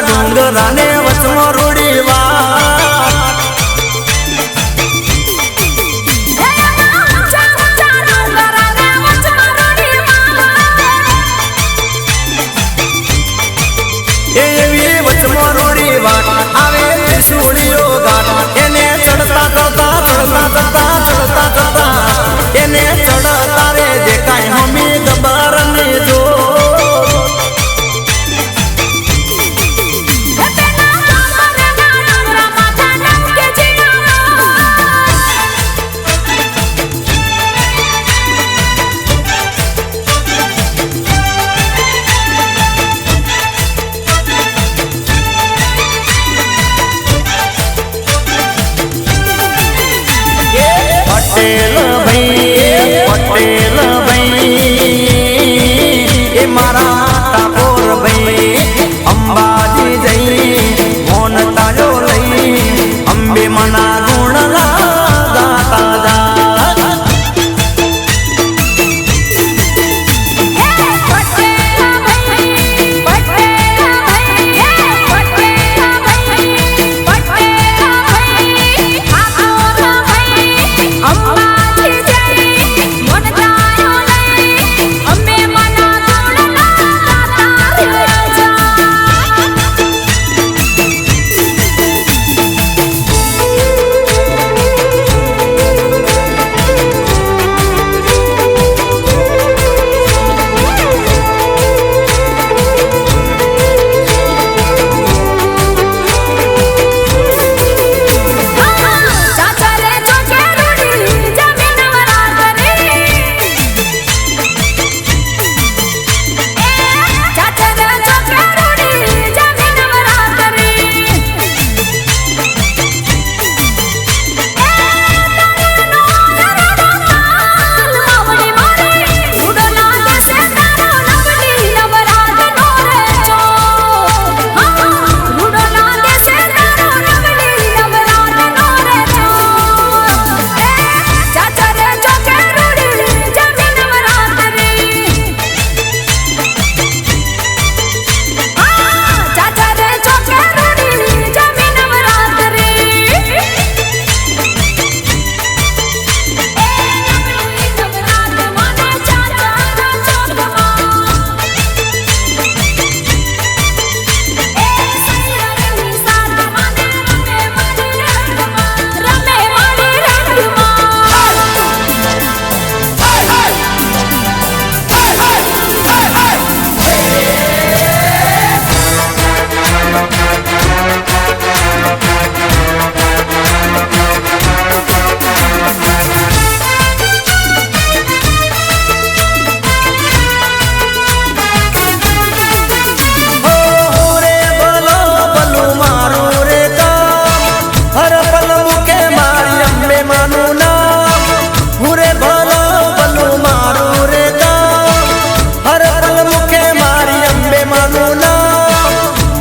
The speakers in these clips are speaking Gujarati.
डोंगराने वचमा रोडीवा वचमा रोडीवा आवे त्रिशूलियो घाट एने चढ़ता चढ़ता चढ़ता चढ़ता चढ़ता चढ़ता एने चढ़ता रे देखाय हमी गबर ने जो पटेल भाई ए मारा टापोर भाई अंबाजी जई मोन तायो लई अंबे मना गुण गाता जा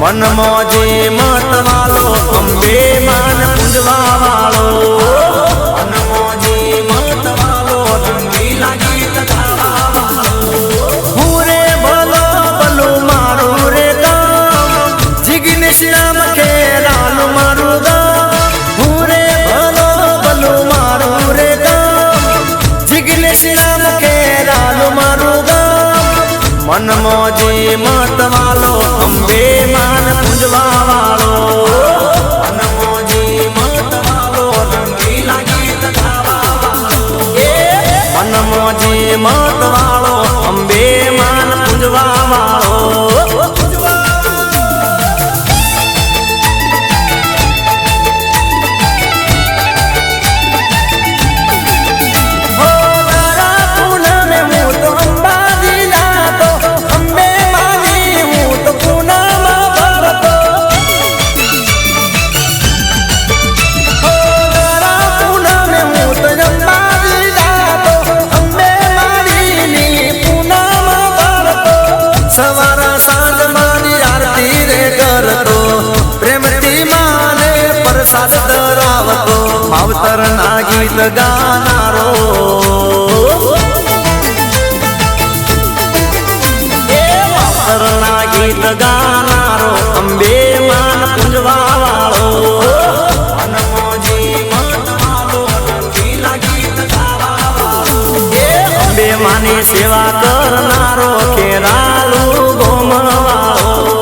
मन मौजे मत वालो अंबे मान पुंजवा वालो मन मौजे मत वालो रंगीला गीत गावा वालो पूरे भलो बलू मारू रे गाम जिगन श्याम के लालू मारू गाम पूरे भलो बलू मारू रे गाम जिगन श्याम के लालू मारू गाम मन मौजे मत वालो अंबे मान पुंजवा वालो मन मौजे मत वालो रंगीला गीत गावा वालो मन मौजे मत वालो अंबे मान पुंजवा वालो मावतर ना गीत गानारो मावतर ना गीत ગીત ગાનારો અંબે માન પૂજવા વાળો હનુમાનજી મનવાળો રંગીલા ગીત ગાવા વાળો એ અંબે માની સેવા કરનારો ખેરાલુ ગોમવાળો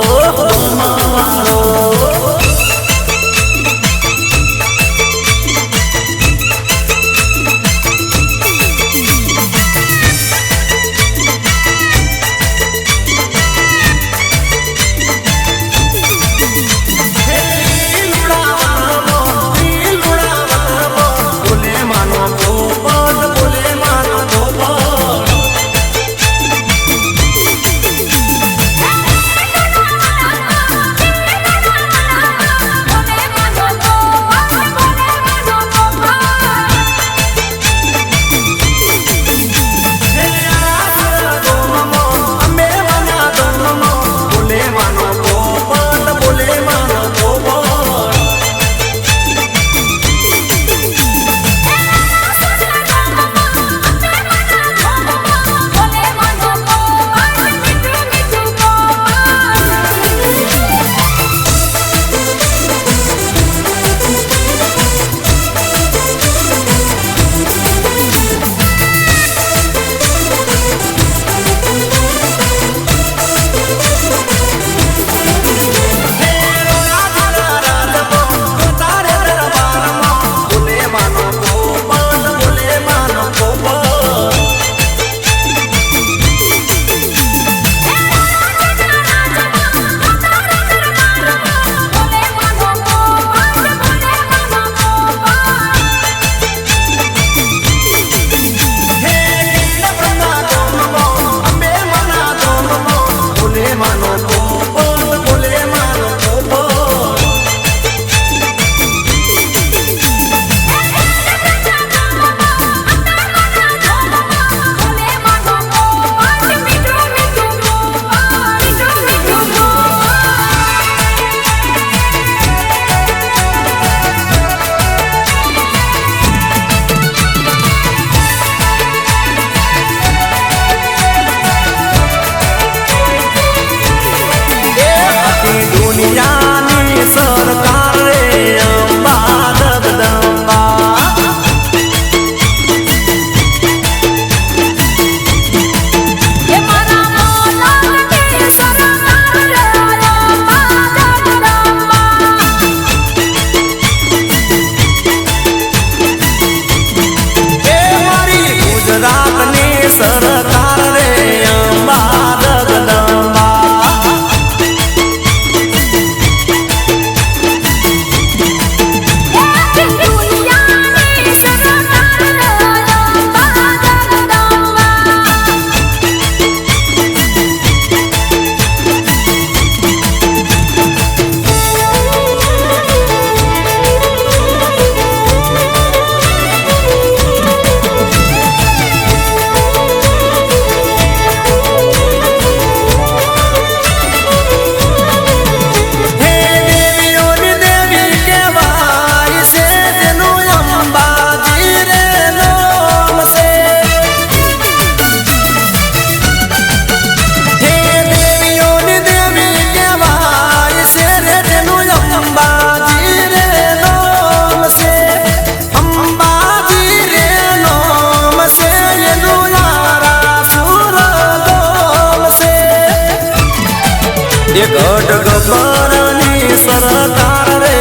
ગઢ ગબ્બરની સરકાર રે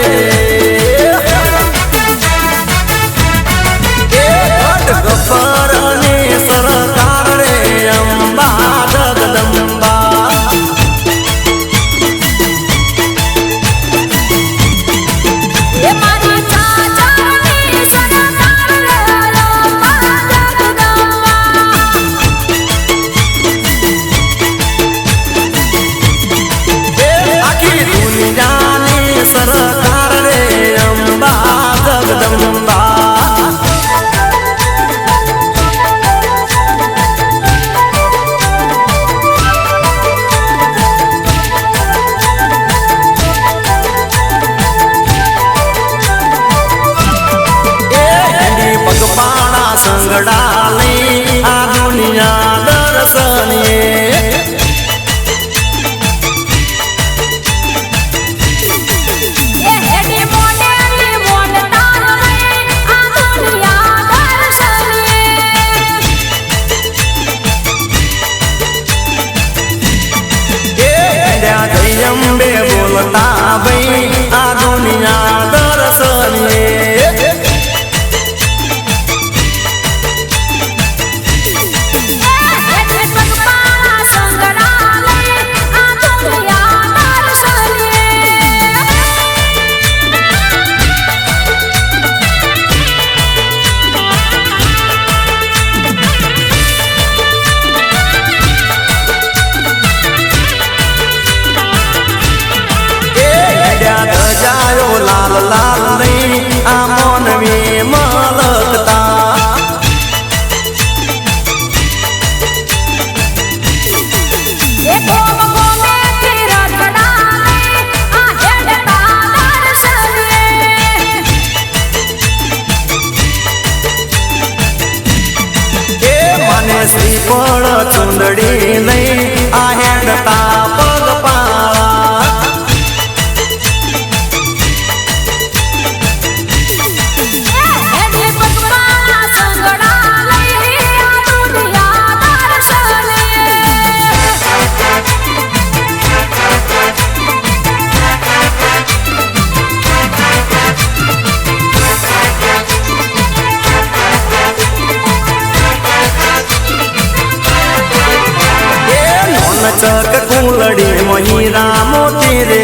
ગઢ ગબ્બરની સરકાર રે અંબા જગદંબા એ મારી ચાચાની સરકાર રે અંબા જગદંબા આખી દુનિયાની સરકાર લાલ નહીં આ મોનવી મલકતા એ ગોમ ગોમેથી રખડાવે આ હેડતા દર્શને એ મને શ્રીફળ ચુંદડી લઈ આ હેડતા પગપાળા એની પગમાં સંગડા લઈ આ દુનિયા દર્શને ચક કુલડી મહીરા મોતી રે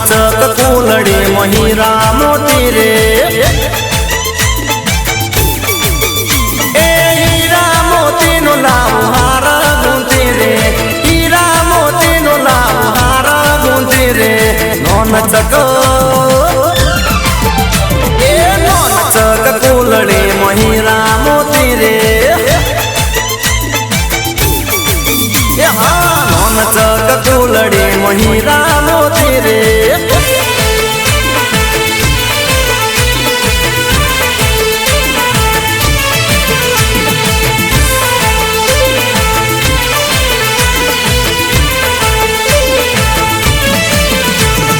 ચક કુલડી મહીરા મોતી રે એ હીરા મોતી નો લાવ હાર ગુંતી રે હીરા મોતી નો લાવ હાર ગુંતી રે નોન ચક એ નોન ચક કુલડી મહીરા મોતી રે નોન ચક કુલડી મહીરા મોતી રે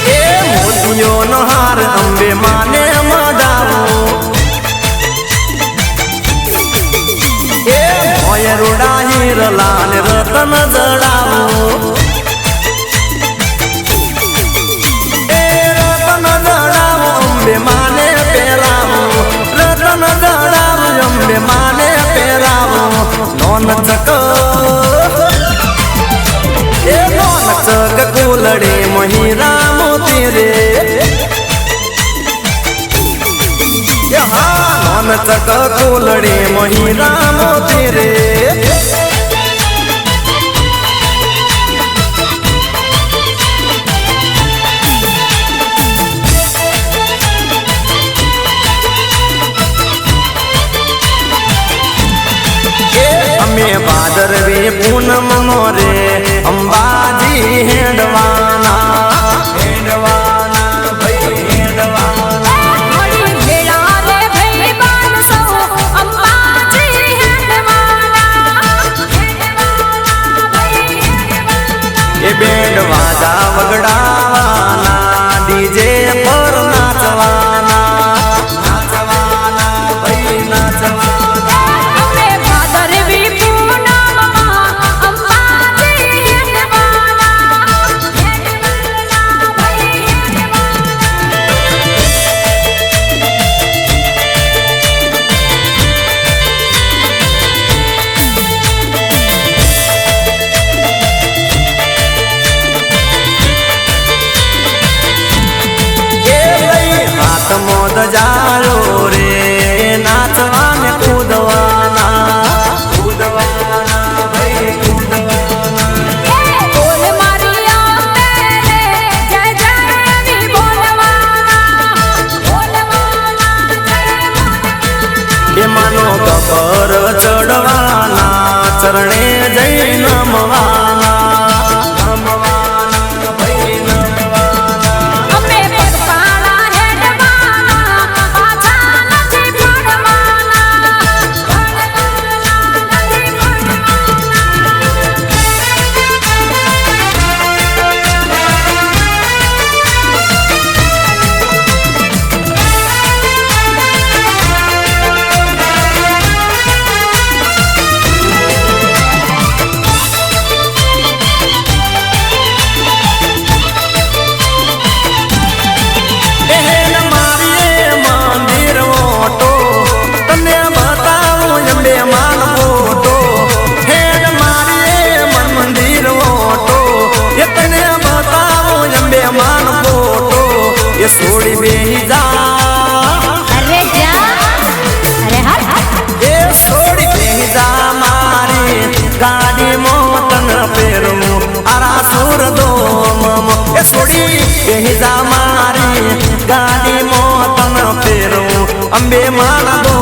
એ મોતીઓનો હાર અંબે માને મડાવો એ મોયરુડા હીરલા ને રતન જડાવો એ રતન જડાવો અંબે માને પહેરાવો રતન જડાવો અંબે માને પહેરાવો નોન ચક એ નોન ચક કુલડી મહીરા મોતી રે નોન ચક કુલડી મહીરા મોતી રે અમે ભાદરવી પૂનમ નો રે અંબાજી હેડવાના હેડવાના ભાઈ હેડવાના હળી ભેળા રે ભઈ બાન સૌ અંબાજી હેડવાના ભઈ હેડવાના એ બેડ વાજા વગડાવાના ડીજે પર નાચવાના નાચવાના ભાઈ નાચવાના અમે ભાદરવી પૂનમમાં અંબાજી હેડવાના ભઈ એ લઈ હાથ મોદ જાળો રે નાચવાને કૂદવાના કૂદવાના ભાઈ કૂદવાના બોલ મારિયા મેરે જય જય ની બોલવાના બોલવાના જય બોલવાના એ માનો ગબર ચડવાના ચરણે જઈ નમવાના નમવાના ભાઈ નમવાના અમે પગપાળા હેડવાના પાછા નથી પડવાના નથી એહેન મારીએ મંદિર ઓટો તને બતાવું અંબે માન ફોટો હેન મારીએ મંદિર ઓટો એ તને બતાવું અંબે માન ફોટો એ છોડી બેહી જા અરે જા અરે હાથ એ છોડી બેહી જા મારી ગાડી મોતન પેરવું મારા સુર દો એ છોડી બેહી જા મારી ગાડી મોતન ફેરું અંબે માના દો